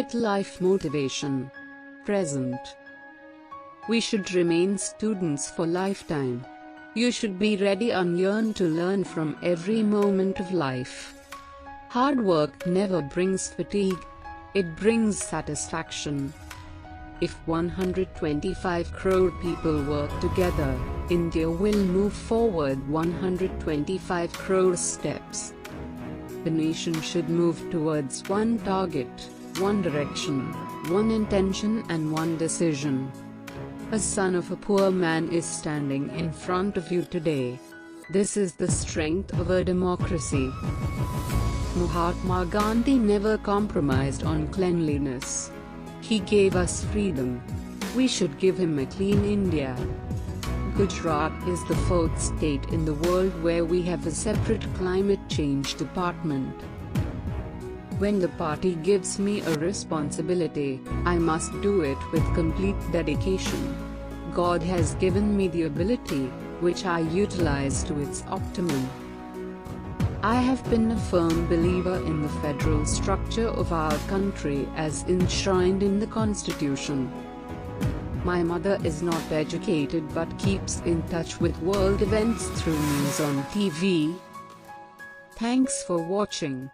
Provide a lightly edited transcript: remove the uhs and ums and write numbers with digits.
Hit life motivation. Present. We should remain students for lifetime. You should be ready and yearn to learn from every moment of life. Hard work never brings fatigue. It brings satisfaction. If 125 crore people work together, India will move forward 125 crore steps. The nation should move towards one target, one direction, one intention and one decision. A son of a poor man is standing in front of you today. This is the strength of a democracy. Mahatma Gandhi never compromised on cleanliness. He gave us freedom. We should give him a clean India. Gujarat is the fourth state in the world where we have a separate climate change department. When the party gives me a responsibility, I must do it with complete dedication. God has given me the ability, which I utilize to its optimum. I have been a firm believer in the federal structure of our country as enshrined in the Constitution. My mother is not educated but keeps in touch with world events through news on TV. Thanks for watching.